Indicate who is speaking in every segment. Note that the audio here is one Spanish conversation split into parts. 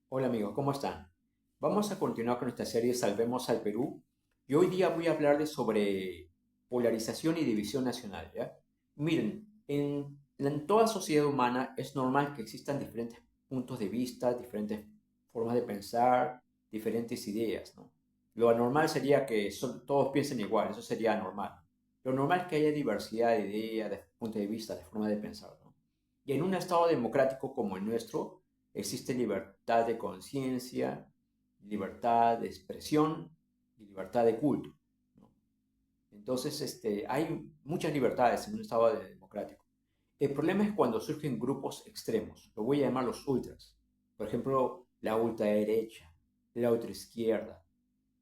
Speaker 1: Hola amigos, ¿cómo están? Vamos a continuar con nuestra serie Salvemos al Perú y hoy día voy a hablarles sobre polarización y división nacional, ¿ya? Miren, en toda sociedad humana es normal que existan diferentes puntos de vista, diferentes formas de pensar, diferentes ideas, ¿no? Lo anormal sería que todos piensen igual, eso sería anormal. Lo normal es que haya diversidad de ideas, de puntos de vista, de formas de pensar, ¿no? Y en un estado democrático como el nuestro, existe libertad de conciencia, libertad de expresión y libertad de culto, ¿no? Entonces, hay muchas libertades en un Estado democrático. El problema es cuando surgen grupos extremos, lo voy a llamar los ultras. Por ejemplo, la ultraderecha, la ultraizquierda,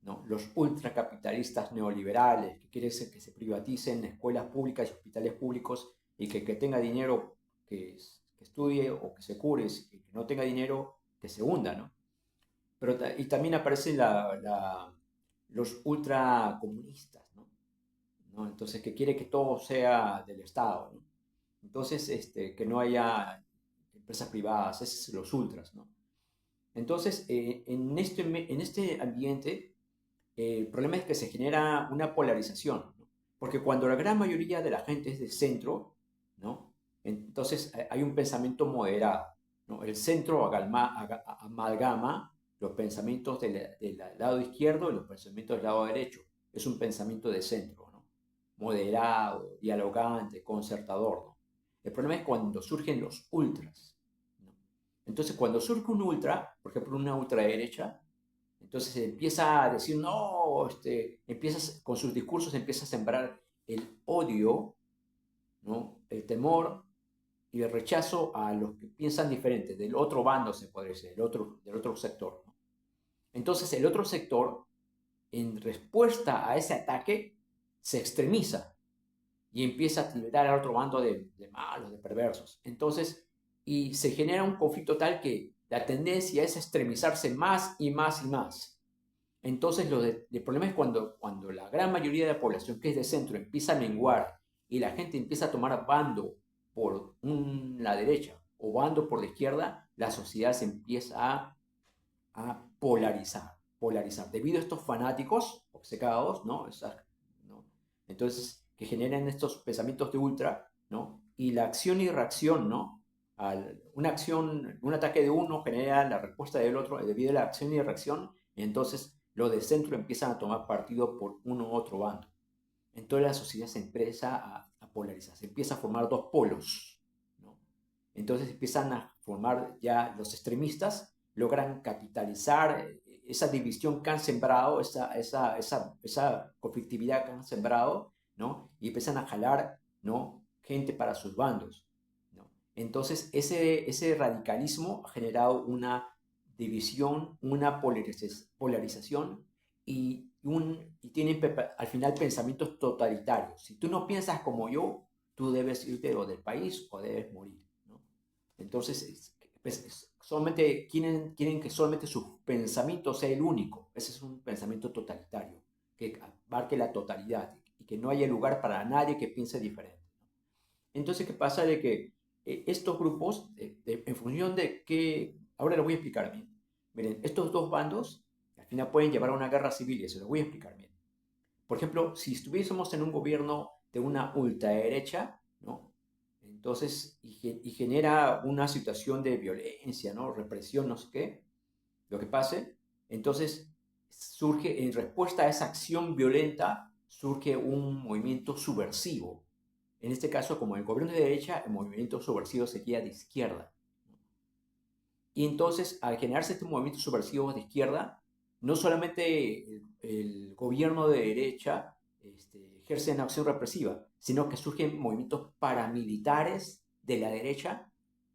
Speaker 1: ¿no? Los ultracapitalistas neoliberales, que quieren que se privaticen escuelas públicas y hospitales públicos y que tenga dinero que estudie o que se cure, y que no tenga dinero que se hunda, ¿no? Y también aparecen los ultracomunistas, ¿no? ¿No? Entonces, que quiere que todo sea del Estado, ¿no? Entonces, que no haya empresas privadas, esos son los ultras, ¿no? Entonces, en este ambiente, el problema es que se genera una polarización, ¿no? Porque cuando la gran mayoría de la gente es de centro, ¿no? Entonces hay un pensamiento moderado, ¿no? El centro amalgama los pensamientos del lado izquierdo y los pensamientos del lado derecho. Es un pensamiento de centro, ¿no? Moderado, dialogante, concertador, ¿no? El problema es cuando surgen los ultras, ¿no? Entonces, cuando surge un ultra, por ejemplo, una ultraderecha, entonces empieza a decir, no, con sus discursos empieza a sembrar el odio, ¿no? El temor y el rechazo a los que piensan diferente, del otro bando, se podría decir, del otro sector, ¿no? Entonces el otro sector, en respuesta a ese ataque, se extremiza y empieza a tildar al otro bando de malos, de perversos. Entonces, y se genera un conflicto tal que la tendencia es extremizarse más y más y más. Entonces, el problema es cuando la gran mayoría de la población que es de centro empieza a menguar y la gente empieza a tomar bando por la derecha o bando por la izquierda, la sociedad se empieza a polarizar, debido a estos fanáticos obcecados, ¿no? ¿no? Entonces, que generan estos pensamientos de ultra, ¿no? Y la acción y reacción, ¿no? Una acción, un ataque de uno genera la respuesta del otro debido a la acción y reacción, y entonces los de centro empiezan a tomar partido por uno u otro bando. Entonces la sociedad se empieza a polarizar, se empieza a formar dos polos, ¿no? Entonces empiezan a formar ya los extremistas, logran capitalizar esa división que han sembrado, esa conflictividad que han sembrado, ¿no? Y empiezan a jalar, ¿no? Gente para sus bandos, ¿no? Entonces ese radicalismo ha generado una división, una polarización y tienen al final pensamientos totalitarios. Si tú no piensas como yo, tú debes irte o del país o debes morir, ¿no? Entonces, solamente quieren que solamente su pensamiento sea el único. Ese es un pensamiento totalitario, que abarque la totalidad y que no haya lugar para nadie que piense diferente. Entonces, ¿qué pasa? De que estos grupos, en función de qué, ahora lo voy a explicar bien. Miren, estos dos bandos al final pueden llevar a una guerra civil y eso lo voy a explicar bien. Por ejemplo, si estuviésemos en un gobierno de una ultraderecha, ¿no? Entonces, y genera una situación de violencia, ¿no? Represión, no sé qué, lo que pase, entonces surge, en respuesta a esa acción violenta, surge un movimiento subversivo. En este caso, como el gobierno de derecha, el movimiento subversivo sería de izquierda. Y entonces, al generarse este movimiento subversivo de izquierda, no solamente el gobierno de derecha ejerce una acción represiva, sino que surgen movimientos paramilitares de la derecha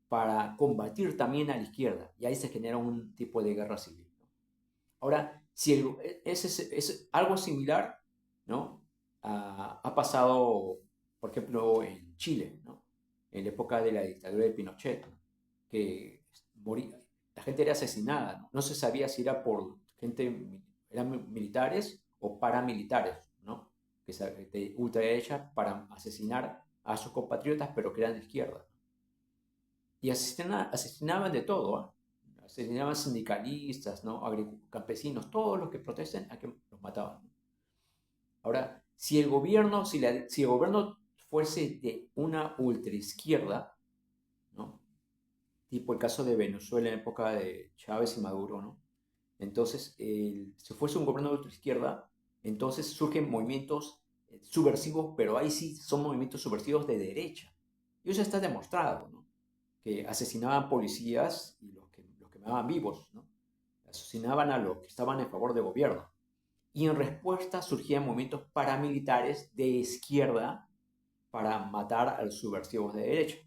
Speaker 1: para combatir también a la izquierda. Y ahí se genera un tipo de guerra civil, ¿no? Ahora, si es algo similar, ¿no? Ha pasado, por ejemplo, en Chile, ¿no? En la época de la dictadura de Pinochet, ¿no? Que moría, la gente era asesinada, ¿no? No se sabía si era por eran militares o paramilitares, ¿no? De ultraderecha para asesinar a sus compatriotas, pero que eran de izquierda. Y asesinaban de todo, ¿eh? asesinaban sindicalistas, ¿no? Campesinos, todos los que protesten, a que los mataban, ¿no? Ahora, si el gobierno fuese de una ultraizquierda, ¿no? Tipo el caso de Venezuela en época de Chávez y Maduro, ¿no? Entonces, si fuese un gobierno de ultraizquierda, entonces surgen movimientos subversivos, pero ahí sí son movimientos subversivos de derecha. Y eso está demostrado, ¿no? Que asesinaban policías y los quemaban vivos, ¿no? Asesinaban a los que estaban en favor del gobierno. Y en respuesta surgían movimientos paramilitares de izquierda para matar a los subversivos de derecha.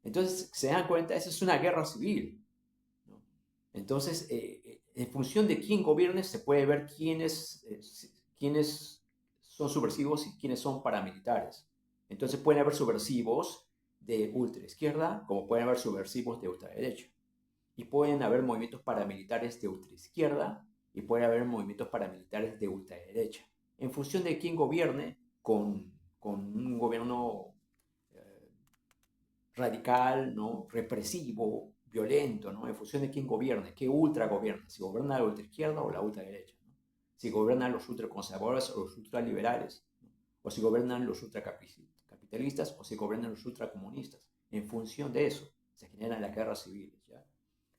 Speaker 1: Entonces, se dan cuenta, esa es una guerra civil, ¿no? Entonces, en función de quién gobierne, se puede ver quiénes son subversivos y quiénes son paramilitares. Entonces, pueden haber subversivos de ultraizquierda, como pueden haber subversivos de ultraderecha. Y pueden haber movimientos paramilitares de ultraizquierda y puede haber movimientos paramilitares de ultraderecha. En función de quién gobierne, con un gobierno radical, ¿no? Represivo, violento, ¿no? En función de quién gobierne, qué ultra gobierna, si gobierna la ultraizquierda o la ultraderecha, ¿no? Si gobiernan los ultraconservadores o los ultraliberales, ¿no? O si gobiernan los ultracapitalistas o si gobiernan los ultracomunistas. En función de eso se generan las guerras civiles, ¿ya?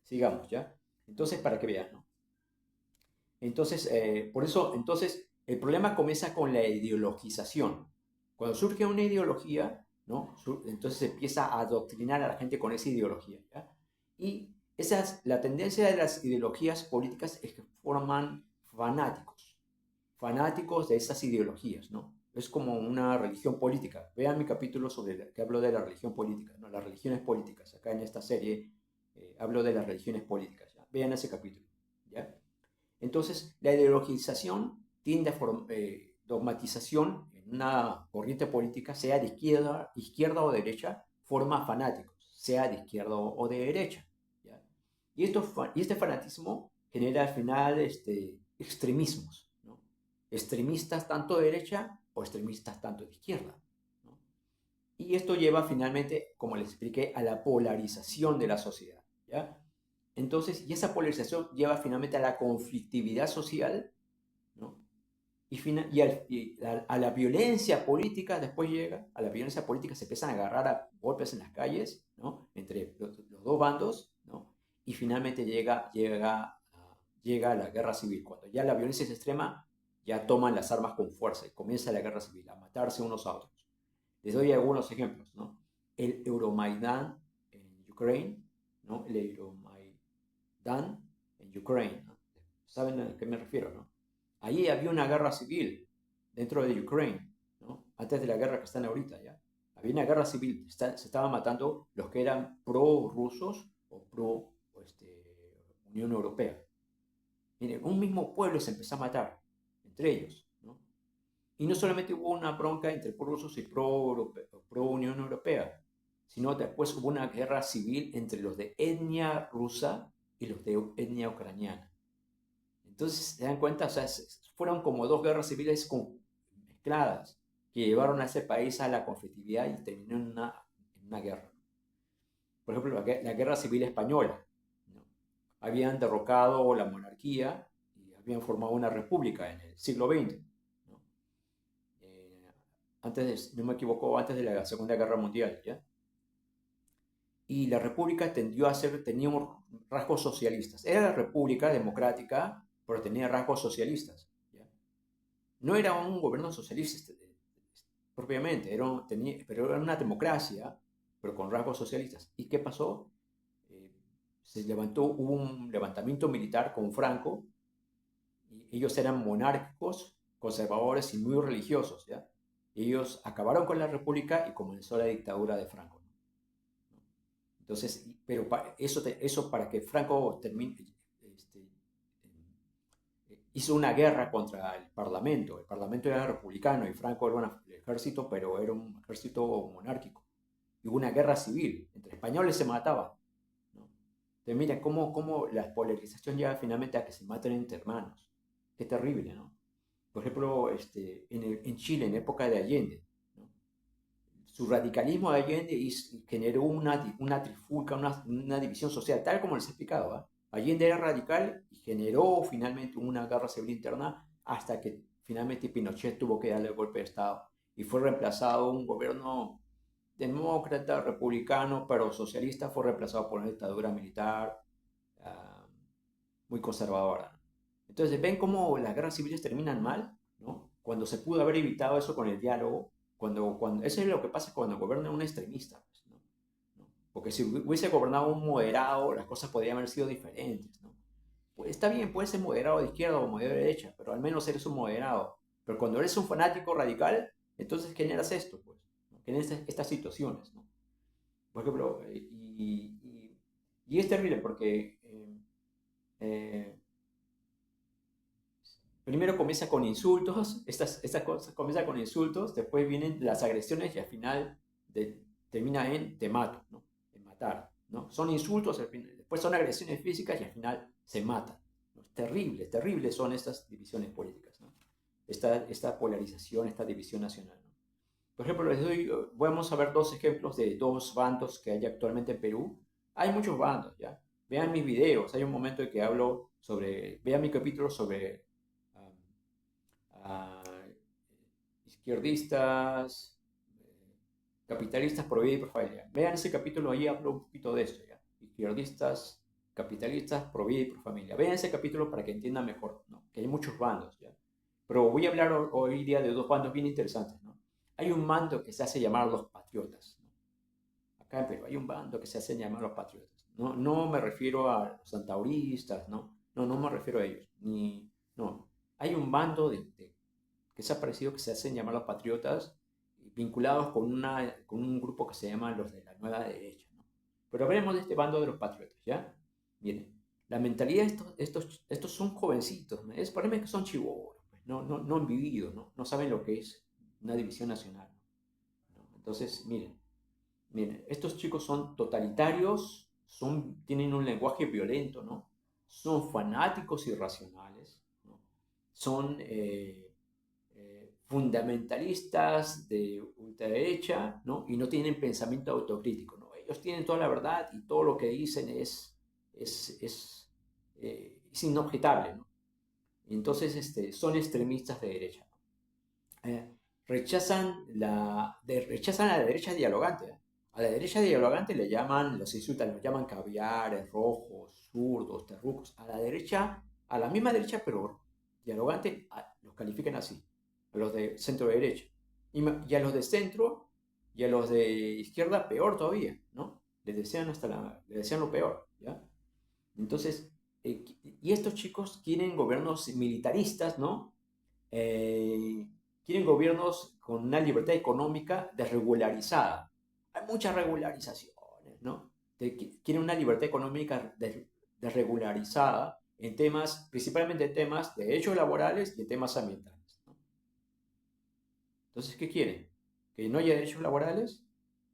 Speaker 1: Sigamos, ¿ya? Entonces, para que veas, ¿no? Entonces, por eso, entonces, el problema comienza con la ideologización. Cuando surge una ideología, ¿no? Entonces se empieza a adoctrinar a la gente con esa ideología, ¿ya? Y la tendencia de las ideologías políticas es que forman fanáticos de esas ideologías, ¿no? Es como una religión política. Vean mi capítulo que hablo de la religión política, ¿no? Las religiones políticas. Acá en esta serie hablo de las religiones políticas, ¿ya? Vean ese capítulo, ¿ya? Entonces, la ideologización tiende a dogmatización en una corriente política, sea de izquierda o derecha, forma fanáticos, sea de izquierda o de derecha, ¿ya? Y este fanatismo genera al final extremismos, ¿no? Extremistas tanto de derecha o extremistas tanto de izquierda, ¿no? Y esto lleva finalmente, como les expliqué, a la polarización de la sociedad, ¿ya? Entonces, y esa polarización lleva finalmente a la conflictividad social, ¿no? A la violencia política, después llega, a la violencia política se empiezan a agarrar a golpes en las calles, ¿no? Entre los dos bandos, ¿no? Y finalmente llega a la guerra civil. Cuando ya la violencia es extrema, ya toman las armas con fuerza y comienza la guerra civil, a matarse unos a otros. Les doy algunos ejemplos, ¿no? El Euromaidán en Ucrania, ¿no? El Euromaidán en Ucrania, ¿no? ¿Saben a qué me refiero, no? Ahí había una guerra civil dentro de Ucrania, ¿no? Antes de la guerra que están ahorita, ¿ya? Había una guerra civil, se estaban matando los que eran pro-rusos o pro-Unión Europea. Miren, un mismo pueblo se empezó a matar entre ellos, ¿no? Y no solamente hubo una bronca entre pro-rusos y pro-Unión Europea, sino después hubo una guerra civil entre los de etnia rusa y los de etnia ucraniana. Entonces, ¿se dan cuenta? O sea, fueron como dos guerras civiles mezcladas que llevaron a ese país a la conflictividad y terminó en una guerra. Por ejemplo, la guerra civil española, ¿no? Habían derrocado la monarquía y habían formado una república en el siglo XX, ¿no? No me equivoco, antes de la Segunda Guerra Mundial, ¿ya? Y la república tenía rasgos socialistas. Era la república democrática, pero tenía rasgos socialistas, ¿ya? No era un gobierno socialista propiamente, pero era una democracia, pero con rasgos socialistas. ¿Y qué pasó? Hubo un levantamiento militar con Franco, y ellos eran monárquicos, conservadores y muy religiosos, ¿ya? Ellos acabaron con la república y comenzó la dictadura de Franco, ¿no? Entonces, pero eso para que Franco hizo una guerra contra el Parlamento. El Parlamento era republicano y Franco era el ejército, pero era un ejército monárquico. Y hubo una guerra civil. Entre españoles se mataban, ¿no? Entonces, mira cómo la polarización lleva finalmente a que se maten entre hermanos. Qué terrible, ¿no? Por ejemplo, en Chile, en época de Allende, ¿no? Su radicalismo de Allende generó una trifulca, una división social, tal como les he explicado, ¿eh? Allende era radical y generó finalmente una guerra civil interna hasta que finalmente Pinochet tuvo que darle el golpe de Estado y fue reemplazado un gobierno demócrata, republicano, pero socialista, fue reemplazado por una dictadura militar uh, muy conservadora. Entonces, ven cómo las guerras civiles terminan mal, ¿no? Cuando se pudo haber evitado eso con el diálogo, eso es lo que pasa cuando gobierna un extremista, pues, ¿no? Porque si hubiese gobernado un moderado, las cosas podrían haber sido diferentes, ¿no? Pues está bien, puedes ser moderado de izquierda o moderado de derecha, pero al menos eres un moderado. Pero cuando eres un fanático radical, entonces generas esto, pues, ¿no? Generas estas situaciones, ¿no? Por ejemplo, y es terrible porque eh, primero comienza con insultos, esta cosa comienza con insultos, después vienen las agresiones y al final termina en te mato, ¿no? En matar, ¿no? Son insultos, después son agresiones físicas y al final se matan, ¿no? Terribles son estas divisiones políticas, ¿no? Esta polarización, esta división nacional, ¿no? Por ejemplo, vamos a ver dos ejemplos de dos bandos que hay actualmente en Perú. Hay muchos bandos, ¿ya? Vean mis videos, hay un momento en que hablo sobre, vean mi capítulo sobre um, uh, izquierdistas, capitalistas por vida y por familia. Vean ese capítulo, ahí hablo un poquito de esto, ¿ya? Izquierdistas, capitalistas por vida y por familia. Vean ese capítulo para que entiendan mejor, ¿no? Que hay muchos bandos, ¿ya? Pero voy a hablar hoy día de dos bandos bien interesantes, ¿no? Hay un bando que se hace llamar los patriotas, ¿no? Acá en Perú hay un bando que se hace llamar los patriotas. No, no me refiero a los santauristas, ¿no? No, no me refiero a ellos. No. Hay un bando que se ha parecido que se hacen llamar los patriotas, vinculados con un grupo que se llama los de la nueva derecha, ¿no? Pero hablemos de este bando de los patriotas, ¿ya? Miren, la mentalidad de estos son jovencitos, ¿no? Es para mí que son chiboros, pues, no han vivido, ¿no? No saben lo que es una división nacional, ¿no? Entonces, miren, estos chicos son totalitarios, tienen un lenguaje violento, ¿no? Son fanáticos irracionales, ¿no? Son fundamentalistas de ultraderecha, ¿no? Y no tienen pensamiento autocrítico, ¿no? Ellos tienen toda la verdad y todo lo que dicen es inobjetable, ¿no? Entonces, son extremistas de derecha, ¿no? Rechazan a la derecha dialogante, ¿eh? A la derecha dialogante los insultan, los llaman caviares, rojos, zurdos, terrucos. A la derecha, a la misma derecha, pero dialogante, los califican así, a los de centro derecha. Y a los de centro y a los de izquierda, peor todavía, ¿no? Les desean lo peor, ¿ya? Entonces, y estos chicos quieren gobiernos militaristas, ¿no? eh, quieren gobiernos con una libertad económica desregularizada. Hay muchas regularizaciones, ¿no? Quieren una libertad económica desregularizada en temas, principalmente en temas de derechos laborales y en temas ambientales, ¿no? Entonces, ¿qué quieren? ¿Que no haya derechos laborales?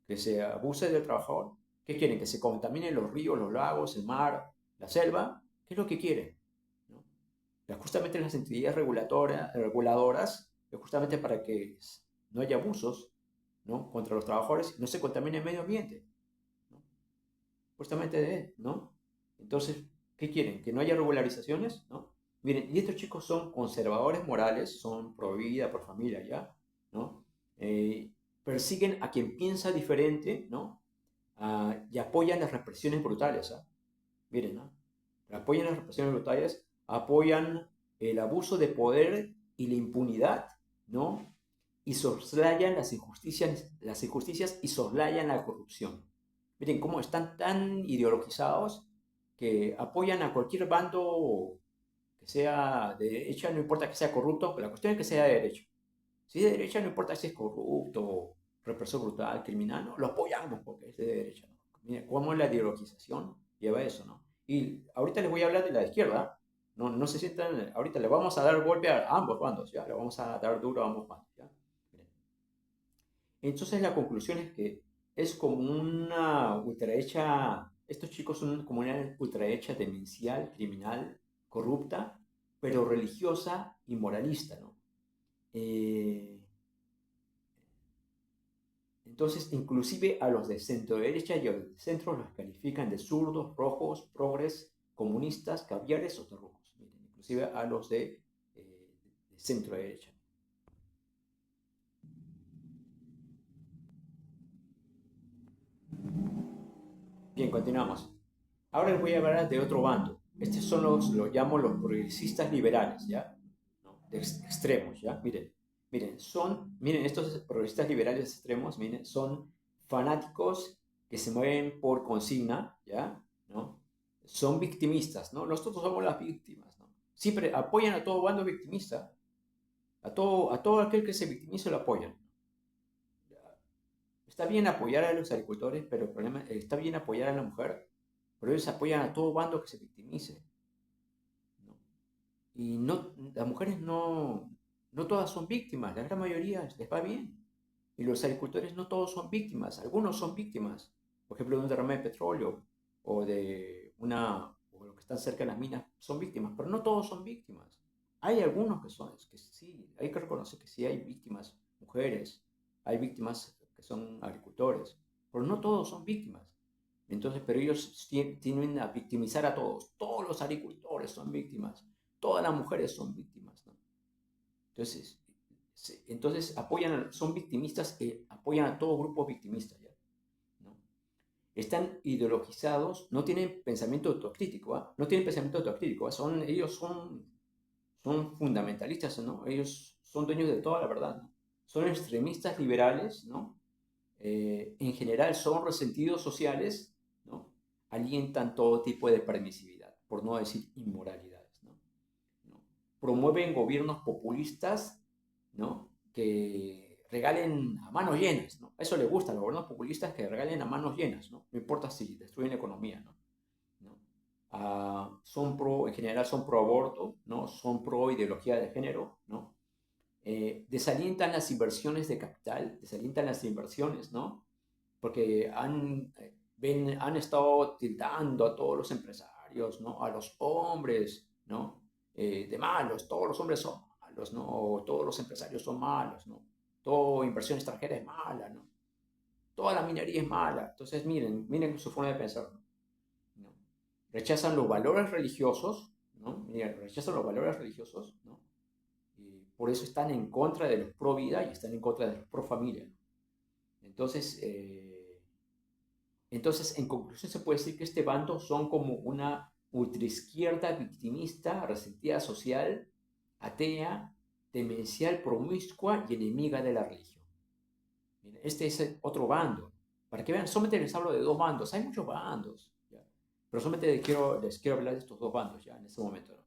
Speaker 1: ¿Que se abuse del trabajador? ¿Qué quieren? ¿Que se contaminen los ríos, los lagos, el mar, la selva? ¿Qué es lo que quieren? ¿No? Justamente las entidades reguladoras, justamente para que no haya abusos, ¿no? Contra los trabajadores, no se contamine el medio ambiente, ¿no? Justamente ¿no? Entonces, ¿qué quieren? ¿Que no haya regularizaciones? ¿No? Miren, y estos chicos son conservadores morales, son pro vida, pro familia, ¿ya? ¿No? Persiguen a quien piensa diferente, ¿no? Y apoyan las represiones brutales, ¿ah? Miren, ¿no? Apoyan las represiones brutales, apoyan el abuso de poder y la impunidad, ¿no? Y soslayan las injusticias y soslayan la corrupción. Miren cómo están tan ideologizados que apoyan a cualquier bando que sea de derecha, no importa que sea corrupto, pero la cuestión es que sea de derecha. Si es de derecha, no importa si es corrupto, represor brutal, criminal, ¿no? Lo apoyamos porque es de derecha, ¿no? Mira, cómo la ideologización lleva a eso, ¿no? Y ahorita les voy a hablar de la izquierda, no se sientan, ahorita le vamos a dar golpe a ambos bandos, ¿ya? Le vamos a dar duro a ambos bandos, ¿ya? Entonces la conclusión es que es como una ultraderecha, estos chicos son como una ultraderecha demencial, criminal, corrupta, pero religiosa y moralista, ¿no? Eh, Entonces, inclusive a los de centro derecha y a los de centro los califican de zurdos, rojos, progres, comunistas, caviares o terrucos. Miren, inclusive a los de centro derecha. Bien, continuamos. Ahora les voy a hablar de otro bando. Estos son los llamo los progresistas liberales, ¿ya? ¿No? De extremos, ¿ya? Miren, estos progresistas liberales extremos, miren, son fanáticos que se mueven por consigna, ¿ya? ¿No? Son victimistas, ¿no? Nosotros somos las víctimas, ¿no? Siempre apoyan a todo bando victimista, a todo aquel que se victimiza lo apoyan. Está bien apoyar a los agricultores, pero el problema está bien apoyar a la mujer, pero ellos apoyan a todo bando que se victimice, ¿no? Y no, las mujeres no todas son víctimas, la gran mayoría les va bien. Y los agricultores no todos son víctimas, algunos son víctimas, por ejemplo, de un derrame de petróleo o los que están cerca de las minas son víctimas, pero no todos son víctimas. Hay algunos que sí, hay que reconocer que sí hay víctimas, mujeres, hay víctimas que son agricultores, pero no todos son víctimas. Entonces, pero ellos tienden a victimizar a todos los agricultores son víctimas, todas las mujeres son víctimas, ¿no? Entonces son victimistas que apoyan a todo grupo victimista, ¿ya? ¿No? Están ideologizados, no tienen pensamiento autocrítico, ¿eh? No tienen pensamiento autocrítico, ¿eh? Ellos son fundamentalistas, ¿no? Ellos son dueños de toda la verdad, ¿no? Son extremistas liberales, ¿no? En general son resentidos sociales, ¿no? Alientan todo tipo de permisividad, por no decir inmoralidades, ¿no? ¿No? Promueven gobiernos populistas, ¿no? Que regalen a manos llenas, ¿no? Eso le gusta a los gobiernos populistas, que regalen a manos llenas, ¿no? No importa si destruyen la economía, ¿no? ¿No? En general son pro aborto, ¿no? Son pro ideología de género, ¿no? Desalientan las inversiones de capital, desalientan las inversiones, ¿no? Porque han estado tildando a todos los empresarios, ¿no? A los hombres, ¿no? De malos, todos los hombres son malos, ¿no? O todos los empresarios son malos, ¿no? Toda inversión extranjera es mala, ¿no? Toda la minería es mala. Entonces, miren su forma de pensar, ¿no? Rechazan los valores religiosos, ¿no? Miren, rechazan los valores religiosos, ¿no? Y por eso están en contra de los pro vida y están en contra de los pro familia, ¿no? Entonces, en conclusión, se puede decir que este bando son como una ultraizquierda victimista, resentida social, atea, demencial, promiscua y enemiga de la religión. Este es otro bando. Para que vean, solamente les hablo de dos bandos. Hay muchos bandos, ¿ya? Pero solamente les quiero hablar de estos dos bandos ya en este momento, ¿no?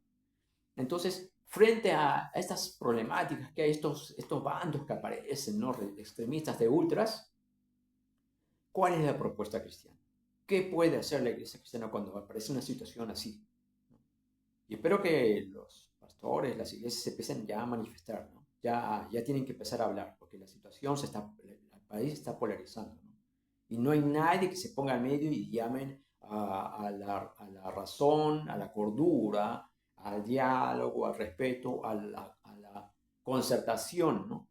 Speaker 1: Entonces, frente a estas problemáticas que hay, estos bandos que aparecen, ¿no? Extremistas de ultras, ¿cuál es la propuesta cristiana? ¿Qué puede hacer la iglesia cristiana cuando aparece una situación así? Y espero que los pastores, las iglesias se empiecen ya a manifestar, ¿no? Ya tienen que empezar a hablar, porque la situación el país está polarizando, ¿no? Y no hay nadie que se ponga al medio y llamen a la razón, a la cordura, al diálogo, al respeto, a la concertación, ¿no?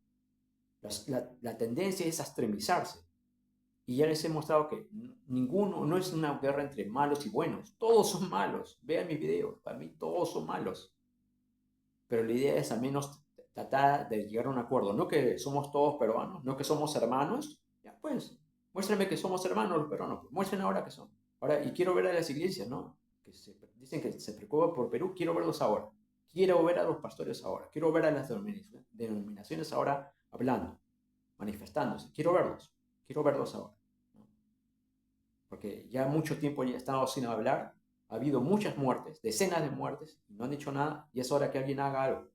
Speaker 1: La tendencia es a extremizarse. Y ya les he mostrado que no es una guerra entre malos y buenos. Todos son malos. Vean mis videos. Para mí todos son malos. Pero la idea es al menos tratar de llegar a un acuerdo. No que somos todos peruanos, no que somos hermanos. Ya pues, muéstrenme que somos hermanos los peruanos. Pues, muestren ahora que son. Ahora, y quiero ver a las iglesias, ¿no? Dicen que se preocupan por Perú. Quiero verlos ahora. Quiero ver a los pastores ahora. Quiero ver a las denominaciones ahora hablando, manifestándose. Quiero verlos. Quiero verlos ahora. Porque ya mucho tiempo ya estamos sin hablar, ha habido muchas muertes, decenas de muertes, y no han hecho nada, y es hora que alguien haga algo.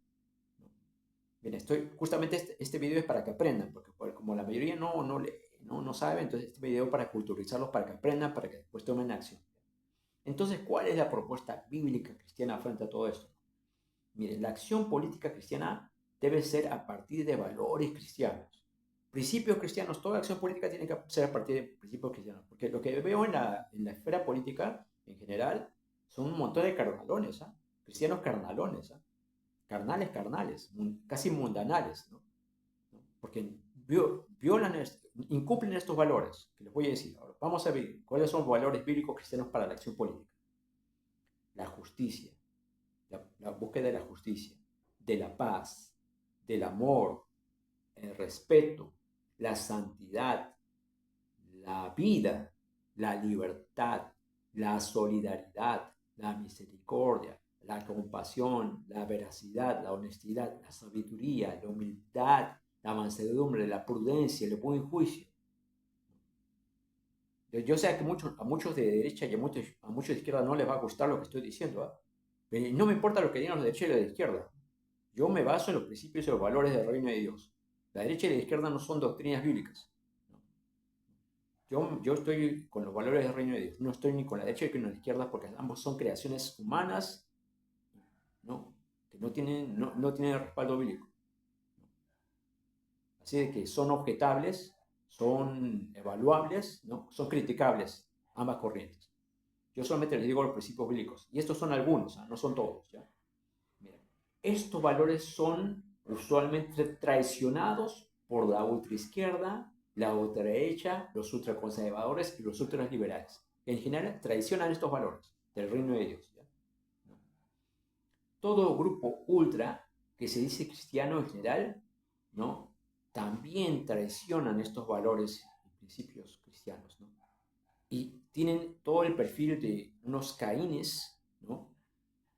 Speaker 1: Bien, justamente este video es para que aprendan, porque como la mayoría no sabe, entonces este video es para culturizarlos, para que aprendan, para que después tomen acción. Entonces, ¿cuál es la propuesta bíblica cristiana frente a todo esto? Miren, la acción política cristiana debe ser a partir de valores cristianos. Principios cristianos, toda acción política tiene que ser a partir de principios cristianos, porque lo que veo en la esfera política en general son un montón de carnalones, ¿eh? Cristianos carnalones, ¿eh? Carnales, casi mundanales, ¿no? Porque incumplen estos valores, que les voy a decir ahora. Vamos a ver cuáles son los valores bíblicos cristianos para la acción política. la justicia, la búsqueda de la justicia, de la paz, del amor, el respeto, la santidad, la vida, la libertad, la solidaridad, la misericordia, la compasión, la veracidad, la honestidad, la sabiduría, la humildad, la mansedumbre, la prudencia, el buen juicio. Yo sé que a muchos de derecha y a muchos de izquierda no les va a gustar lo que estoy diciendo, ¿eh? Pero no me importa lo que digan los de derecha y los de izquierda. Yo me baso en los principios y los valores del reino de Dios. La derecha y la izquierda no son doctrinas bíblicas. Yo estoy con los valores del reino de Dios. No estoy ni con la derecha ni con la izquierda porque ambos son creaciones humanas, ¿no? Que no tienen respaldo bíblico. Así de que son objetables, son evaluables, ¿no? Son criticables ambas corrientes. Yo solamente les digo los principios bíblicos. Y estos son algunos, ¿eh? No son todos. ¿Ya? Mira, estos valores son usualmente traicionados por la ultraizquierda, la ultraderecha, los ultraconservadores y los ultraliberales. En general, traicionan estos valores del reino de Dios. ¿Ya? Todo grupo ultra que se dice cristiano en general, ¿no? También traicionan estos valores y principios cristianos, ¿no? Y tienen todo el perfil de unos caínes, ¿no?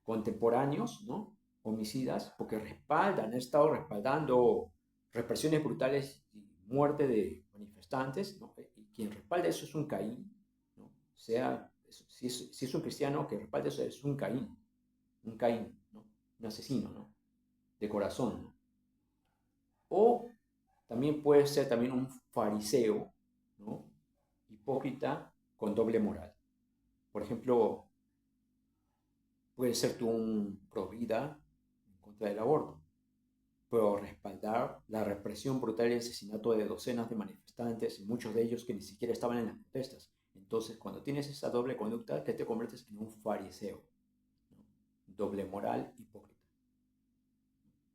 Speaker 1: Contemporáneos, ¿no? Homicidas, porque han estado respaldando represiones brutales y muerte de manifestantes, ¿no? Y quien respalda eso es un Caín, ¿no? Si es un cristiano que respalda eso es un Caín, ¿no? Un asesino, ¿no? De corazón, ¿no? O también puede ser también un fariseo, ¿no? Hipócrita con doble moral. Por ejemplo, puede ser tú un pro vida en contra del aborto, pero respaldar la represión brutal y asesinato de docenas de manifestantes, y muchos de ellos que ni siquiera estaban en las protestas. Entonces, cuando tienes esa doble conducta, que te conviertes en un fariseo, ¿no? Doble moral, hipócrita.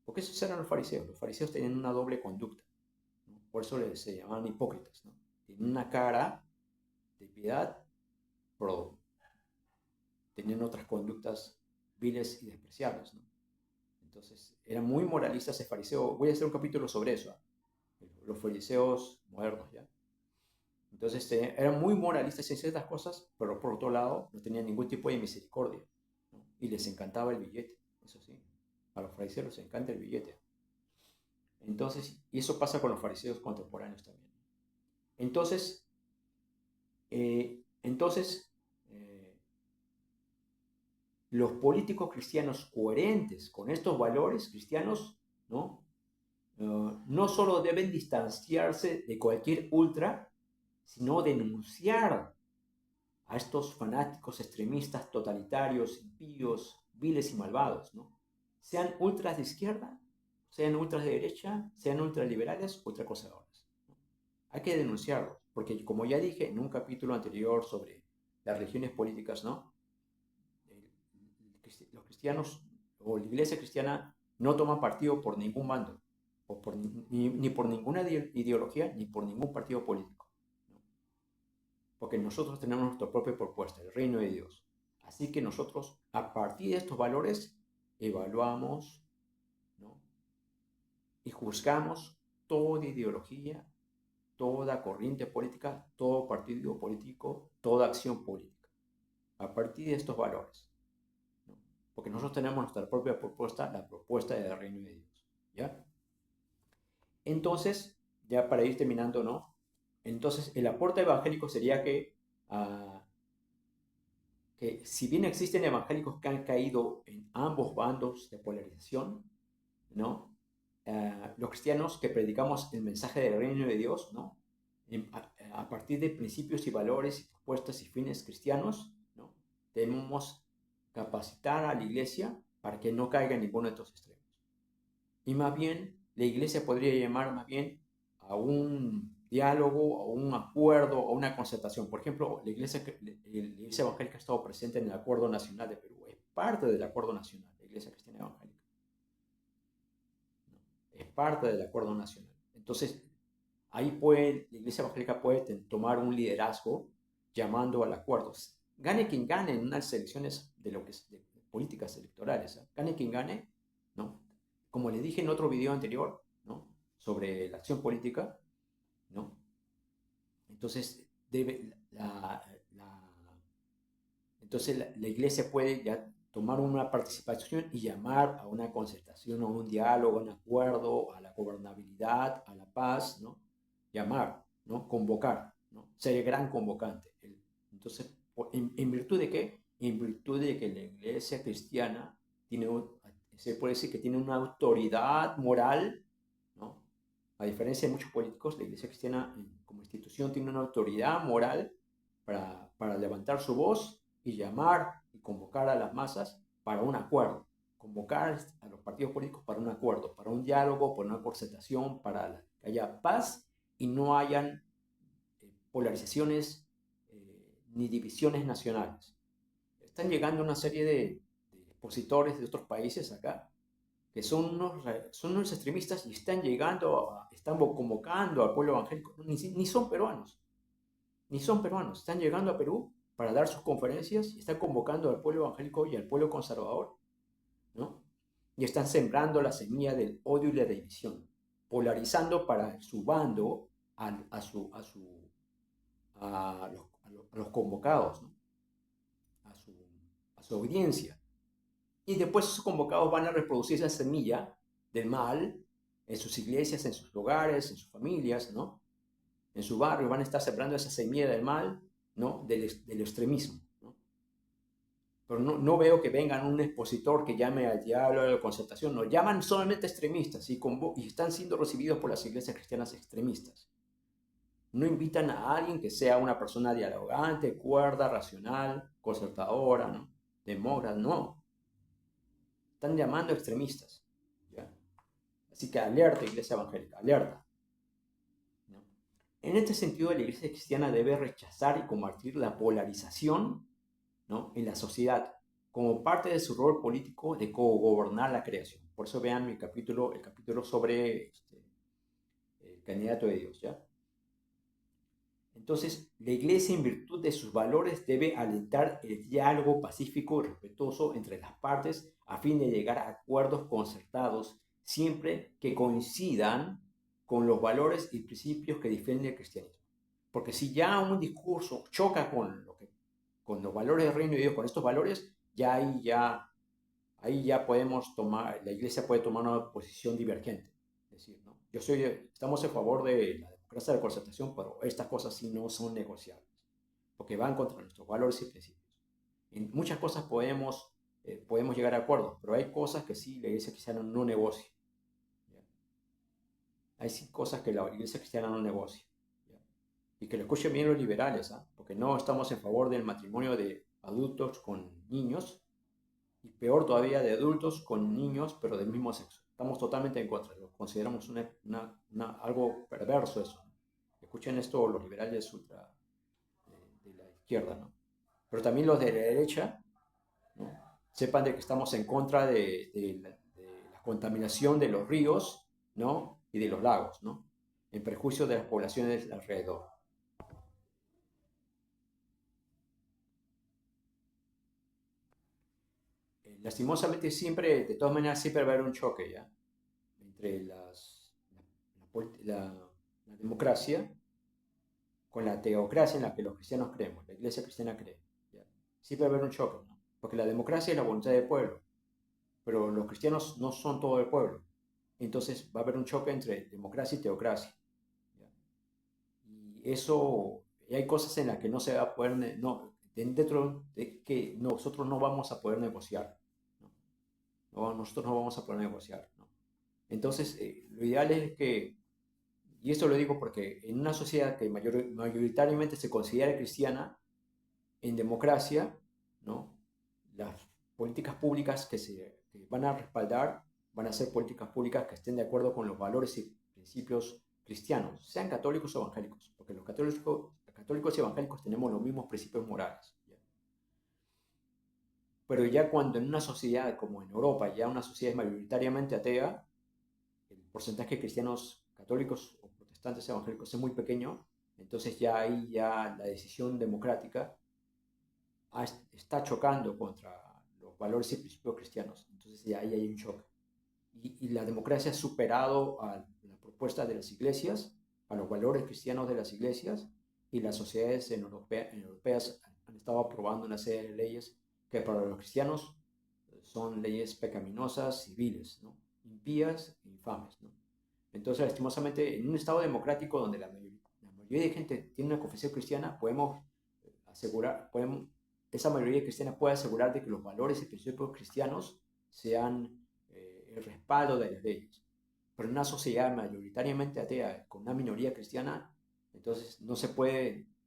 Speaker 1: Porque esos eran los fariseos. Los fariseos tenían una doble conducta, ¿no? Por eso se llamaban hipócritas, ¿no? Tienen una cara de piedad, pero tenían otras conductas viles y despreciables, ¿no? Entonces, era muy moralista ese fariseo. Voy a hacer un capítulo sobre eso, ¿eh? Los fariseos modernos, ¿ya? Entonces, eran muy moralistas en ciertas cosas, pero por otro lado, no tenían ningún tipo de misericordia, ¿no? Y les encantaba el billete, eso sí. A los fariseos les encanta el billete. Entonces, y eso pasa con los fariseos contemporáneos también. Entonces, entonces los políticos cristianos coherentes con estos valores cristianos, ¿no? No solo deben distanciarse de cualquier ultra, sino denunciar a estos fanáticos extremistas, totalitarios, impíos, viles y malvados, ¿no? Sean ultras de izquierda, sean ultras de derecha, sean ultraliberales, ultraconservadores, ¿no? Hay que denunciarlos, porque como ya dije en un capítulo anterior sobre las religiones políticas, ¿no? Los cristianos o la iglesia cristiana no toma partido por ningún bando, o ni por ninguna ideología, ni por ningún partido político, ¿no? Porque nosotros tenemos nuestra propia propuesta, el reino de Dios. Así que nosotros, a partir de estos valores, evaluamos, ¿no? Y juzgamos toda ideología, toda corriente política, todo partido político, toda acción política, a partir de estos valores, ¿no? Porque nosotros tenemos nuestra propia propuesta, la propuesta del reino de Dios, ¿ya? Entonces, ya para ir terminando, ¿no? Entonces, el aporte evangélico sería que si bien existen evangélicos que han caído en ambos bandos de polarización, ¿no? Los cristianos que predicamos el mensaje del reino de Dios, ¿no? A partir de principios y valores y propuestas y fines cristianos, ¿no? Debemos capacitar a la iglesia para que no caiga en ninguno de estos extremos. Y más bien, la iglesia podría llamar más bien a un diálogo, a un acuerdo, a una concertación. Por ejemplo, la iglesia evangélica ha estado presente en el Acuerdo Nacional de Perú. Es parte del Acuerdo Nacional, la iglesia cristiana evangélica, ¿no? Es parte del Acuerdo Nacional. Entonces, ahí la iglesia evangélica puede tomar un liderazgo llamando al acuerdo. gane quien gane en unas elecciones de lo que es de políticas electorales, ¿eh? Gane quien gane, ¿no? Como les dije en otro video anterior, ¿no? Sobre la acción política, ¿no? Entonces, la iglesia puede ya tomar una participación y llamar a una concertación, a un diálogo, a un acuerdo, a la gobernabilidad, a la paz, ¿no? Llamar, ¿no? Convocar, ¿no? Ser el gran convocante. Entonces, ¿en virtud de qué? En virtud de que la iglesia cristiana tiene, se puede decir que tiene una autoridad moral, ¿no? A diferencia de muchos políticos, la iglesia cristiana como institución tiene una autoridad moral para levantar su voz y llamar y convocar a las masas para un acuerdo, convocar a los partidos políticos para un acuerdo, para un diálogo, para una concertación, para que haya paz y no hayan polarizaciones ni divisiones nacionales. Están llegando una serie de expositores de otros países acá que son unos extremistas y están llegando, están convocando al pueblo evangélico, ni son peruanos, ni son peruanos, están llegando a Perú para dar sus conferencias y están convocando al pueblo evangélico y al pueblo conservador, ¿no? Y están sembrando la semilla del odio y la división, polarizando para su bando a los convocados, ¿no? a, su, a su audiencia. Y después esos convocados van a reproducir esa semilla del mal en sus iglesias, en sus hogares, en sus familias, ¿no? En su barrio van a estar sembrando esa semilla del mal, ¿no? Del extremismo, ¿no? Pero no veo que vengan un expositor que llame al diablo a la concertación, no, llaman solamente extremistas y están siendo recibidos por las iglesias cristianas extremistas. No invitan a alguien que sea una persona dialogante, cuerda, racional, concertadora, ¿no? Demócrata, no. Están llamando extremistas, ¿ya? Así que alerta, iglesia evangélica, alerta, ¿no? En este sentido, la iglesia cristiana debe rechazar y combatir la polarización, ¿no? En la sociedad, como parte de su rol político de cogobernar la creación. Por eso vean el capítulo sobre el candidato de Dios, ¿ya? Entonces, la iglesia, en virtud de sus valores, debe alentar el diálogo pacífico y respetuoso entre las partes a fin de llegar a acuerdos concertados, siempre que coincidan con los valores y principios que defiende el cristianismo. Porque si ya un discurso choca con los valores del reino de Dios, con estos valores, ahí ya podemos tomar, la iglesia puede tomar una posición divergente. Es decir, ¿no? Estamos a favor de la democracia de la concertación, pero estas cosas sí no son negociables, porque van contra nuestros valores y principios. En muchas cosas podemos llegar a acuerdos, pero hay cosas que sí la iglesia cristiana no negocia. ¿Ya? Hay sí cosas que la iglesia cristiana no negocia. ¿Ya? Y que lo escuchen bien los liberales, ¿eh? Porque no estamos en favor del matrimonio de adultos con niños, y peor todavía de adultos con niños, pero del mismo sexo. Estamos totalmente en contra, lo consideramos algo perverso eso. Escuchen esto los liberales de la izquierda, ¿no? Pero también los de la derecha, ¿no? Sepan de que estamos en contra de la contaminación de los ríos, ¿no? Y de los lagos, ¿no? En perjuicio de las poblaciones alrededor. Lastimosamente siempre, de todas maneras, siempre va a haber un choque, ¿ya? Entre la democracia con la teocracia en la que los cristianos creemos, la iglesia cristiana cree. ¿Ya? Siempre va a haber un choque, ¿no? Porque la democracia es la voluntad del pueblo, pero los cristianos no son todo el pueblo. Entonces va a haber un choque entre democracia y teocracia. ¿Ya? Y hay cosas en las que no se va a poder, no, dentro de que nosotros no vamos a poder negociar. ¿No? Nosotros no vamos a poder negociar. ¿No? Entonces, lo ideal es que, y esto lo digo porque en una sociedad que mayoritariamente se considera cristiana, en democracia, ¿no? Las políticas públicas que van a respaldar van a ser políticas públicas que estén de acuerdo con los valores y principios cristianos, sean católicos o evangélicos, porque los católicos y evangélicos tenemos los mismos principios morales. ¿Ya? Pero ya cuando en una sociedad como en Europa, ya una sociedad es mayoritariamente atea, el porcentaje de cristianos católicos o protestantes evangélicos es muy pequeño, entonces ya ahí ya la decisión democrática está chocando contra los valores y principios cristianos. Entonces ya ahí hay un choque. Y la democracia ha superado a la propuesta de las iglesias, a los valores cristianos de las iglesias, y las sociedades europeas han estado aprobando una serie de leyes que para los cristianos son leyes pecaminosas, civiles, ¿no? Impías e infames, ¿no? Entonces, lastimosamente, en un Estado democrático donde la mayoría de gente tiene una confesión cristiana, esa mayoría cristiana puede asegurar de que los valores y principios cristianos sean el respaldo de las leyes. Pero en una sociedad mayoritariamente atea, con una minoría cristiana, entonces los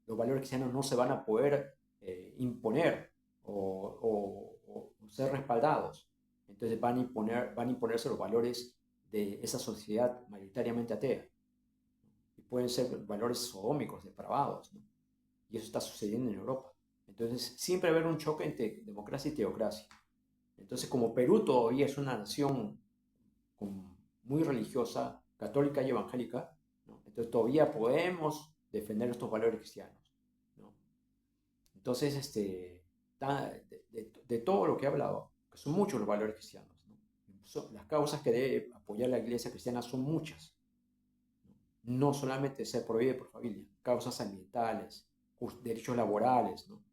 Speaker 1: valores cristianos no se van a poder imponer o ser respaldados. Entonces van a imponerse los valores de esa sociedad mayoritariamente atea. Y pueden ser valores sodómicos, depravados, ¿no? Y eso está sucediendo en Europa. Entonces siempre va a haber un choque entre democracia y teocracia. Entonces, como Perú todavía es una nación muy religiosa, católica y evangélica, ¿no? Entonces todavía podemos defender estos valores cristianos, ¿no? Entonces, de todo lo que he hablado, que son muchos los valores cristianos, ¿no? Las causas que debe apoyar la iglesia cristiana son muchas, ¿no? No solamente ser prohibido por familia, causas ambientales, derechos laborales, ¿no?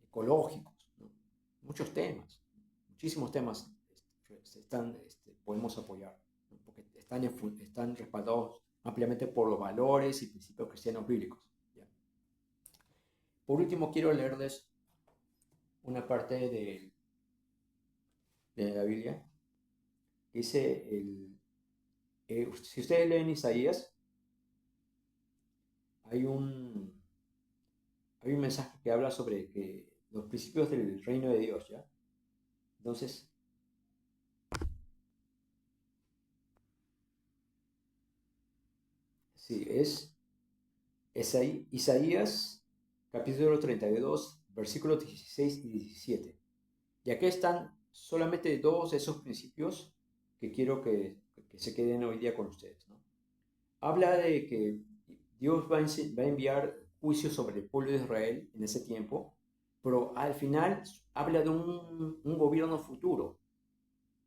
Speaker 1: Ecológicos, ¿no? Muchos temas, muchísimos temas podemos apoyar, ¿no? Porque están respaldados ampliamente por los valores y principios cristianos bíblicos, ¿ya? Por último, quiero leerles una parte de la Biblia. Dice, si ustedes leen Isaías, hay un, hay un mensaje que habla sobre los principios del reino de Dios, ¿ya? Entonces, sí, es ahí, Isaías, capítulo 32, versículos 16 y 17. Y aquí están solamente dos de esos principios que quiero que se queden hoy día con ustedes, ¿no? Habla de que Dios va a enviar juicio sobre el pueblo de Israel en ese tiempo, pero al final habla de un gobierno futuro,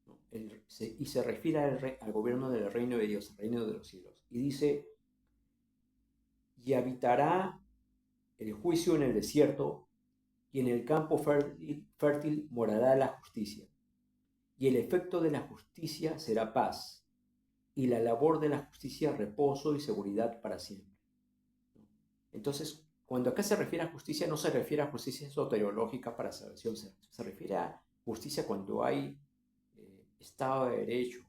Speaker 1: ¿no? Y se refiere al gobierno del reino de Dios, el reino de los cielos. Y dice, y habitará el juicio en el desierto, y en el campo fértil morará la justicia. Y el efecto de la justicia será paz, y la labor de la justicia reposo y seguridad para siempre. Entonces, cuando acá se refiere a justicia, no se refiere a justicia soteriológica para salvación, se refiere a justicia cuando hay Estado de Derecho,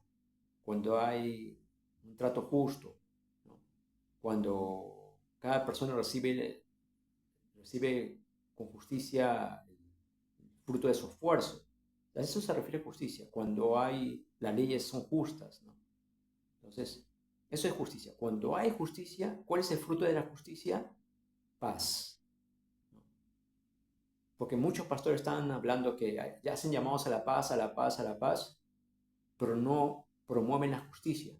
Speaker 1: cuando hay un trato justo, ¿no? Cuando cada persona recibe con justicia el fruto de su esfuerzo. A eso se refiere a justicia, cuando las leyes son justas, ¿no? Entonces, eso es justicia. Cuando hay justicia, ¿cuál es el fruto de la justicia? Paz, ¿no? Porque muchos pastores están hablando que ya hacen llamados a la paz, a la paz, a la paz, pero no promueven la justicia.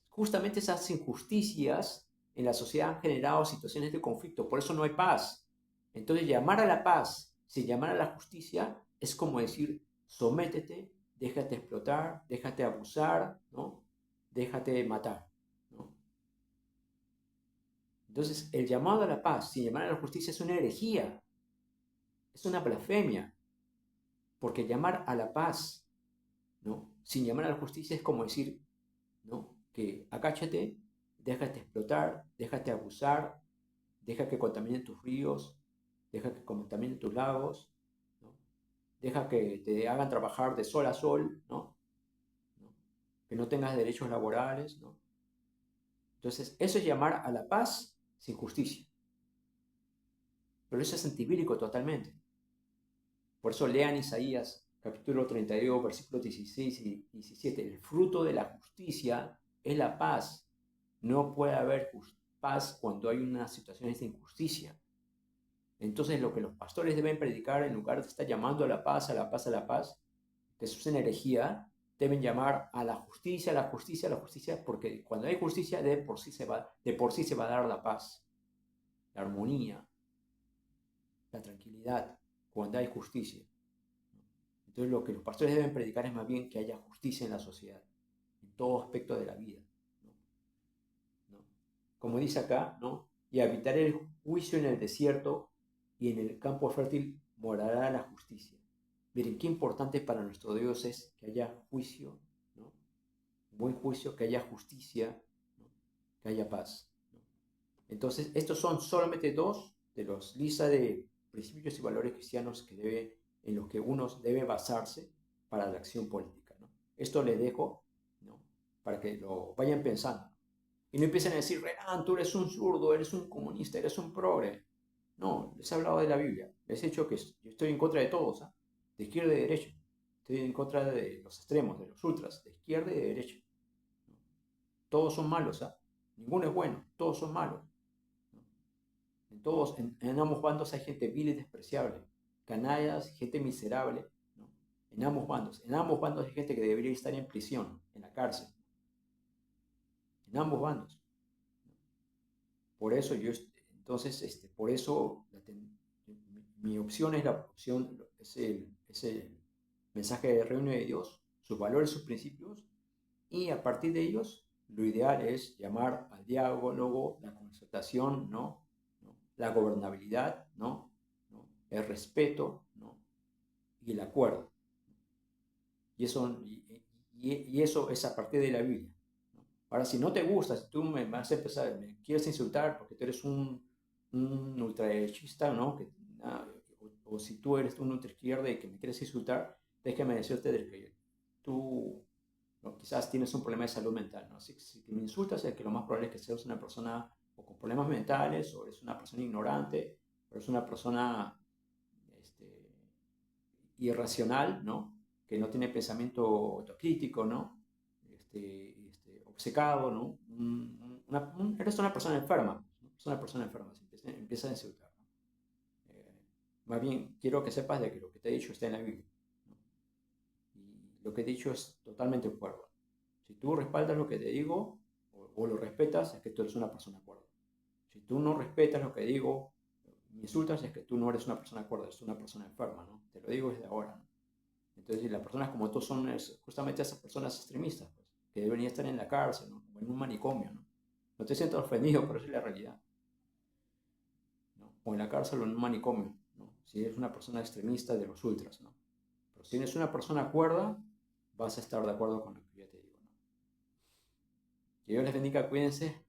Speaker 1: Justamente esas injusticias en la sociedad han generado situaciones de conflicto, por eso no hay paz. Entonces, llamar a la paz sin llamar a la justicia es como decir, sométete, déjate explotar, déjate abusar, ¿no? Déjate matar, ¿no? Entonces, el llamado a la paz sin llamar a la justicia es una herejía, es una blasfemia, porque llamar a la paz, ¿no? Sin llamar a la justicia es como decir, ¿no? Que agáchate, déjate explotar, déjate abusar, deja que contaminen tus ríos, deja que contaminen tus lagos, ¿no? Deja que te hagan trabajar de sol a sol, ¿no? ¿No? Que no tengas derechos laborales, ¿no? Entonces, eso es llamar a la paz sin justicia. Pero eso es antibíblico totalmente. Por eso lean Isaías capítulo 32, versículos 16 y 17. El fruto de la justicia es la paz. No puede haber paz cuando hay unas situaciones de injusticia. Entonces lo que los pastores deben predicar, en lugar de estar llamando a la paz, a la paz, a la paz, que eso es una herejía, deben llamar a la justicia, a la justicia, a la justicia, porque cuando hay justicia de por sí se va a dar la paz, la armonía, la tranquilidad, cuando hay justicia. Entonces lo que los pastores deben predicar es más bien que haya justicia en la sociedad, en todo aspecto de la vida, ¿no? ¿No? Como dice acá, ¿no? Y habitaré el juicio en el desierto y en el campo fértil morará la justicia. Miren, qué importante para nuestro Dios es que haya juicio, ¿no? Buen juicio, que haya justicia, ¿no? Que haya paz, ¿no? Entonces, estos son solamente dos de los listas de principios y valores cristianos en los que uno debe basarse para la acción política, ¿no? Esto les dejo, ¿no? Para que lo vayan pensando. Y no empiecen a decir, Renan, tú eres un zurdo, eres un comunista, eres un progre. No, les he hablado de la Biblia. Les he dicho que yo estoy en contra de todos, ¿eh? De izquierda y de derecha. Estoy en contra de los extremos, de los ultras, de izquierda y de derecha. ¿No? Todos son malos, ¿eh? Ninguno es bueno, todos son malos. ¿No? En ambos bandos hay gente vil y despreciable, canallas, gente miserable, ¿no? En ambos bandos hay gente que debería estar en prisión, en la cárcel, en ambos bandos. Por eso por eso mi opción es la opción, es el mensaje del reino de Dios, sus valores, sus principios, y a partir de ellos, lo ideal es llamar al diálogo, la concertación, ¿no? ¿No? La gobernabilidad, ¿no? ¿No? El respeto, ¿no? Y el acuerdo. Y eso es a partir de la Biblia, ¿no? Ahora, si no te gusta, si tú me vas a empezar, me quieres insultar porque tú eres un ultraderechista, ¿no? O si tú eres un ultraizquierda y que me quieres insultar, déjame decirte de que tú, ¿no? Quizás tienes un problema de salud mental, ¿no? Si me insultas es que lo más probable es que seas una persona o con problemas mentales, o eres una persona ignorante, o eres una persona este, irracional, ¿no? Que no tiene pensamiento autocrítico, ¿no? Obcecado, ¿no? Eres una persona enferma, ¿no? Es una persona enferma, empieza a insultar, ¿no? Más bien, quiero que sepas de que lo que te he dicho está en la Biblia, ¿no? Y lo que he dicho es totalmente cuerdo. Si tú respaldas lo que te digo o lo respetas, es que tú eres una persona cuerda. Si tú no respetas lo que digo, me insultas, es que tú no eres una persona cuerda, eres una persona enferma, ¿no? Te lo digo desde ahora, ¿no? Entonces, las personas como tú son justamente esas personas extremistas, pues, que deberían estar en la cárcel, ¿no? O en un manicomio, ¿no? No te sientas ofendido, pero esa es la realidad, ¿no? O en la cárcel o en un manicomio, ¿no? Si eres una persona extremista de los ultras, ¿no? Pero si eres una persona cuerda, vas a estar de acuerdo con lo que yo te digo, ¿no? Que Dios les bendiga, cuídense.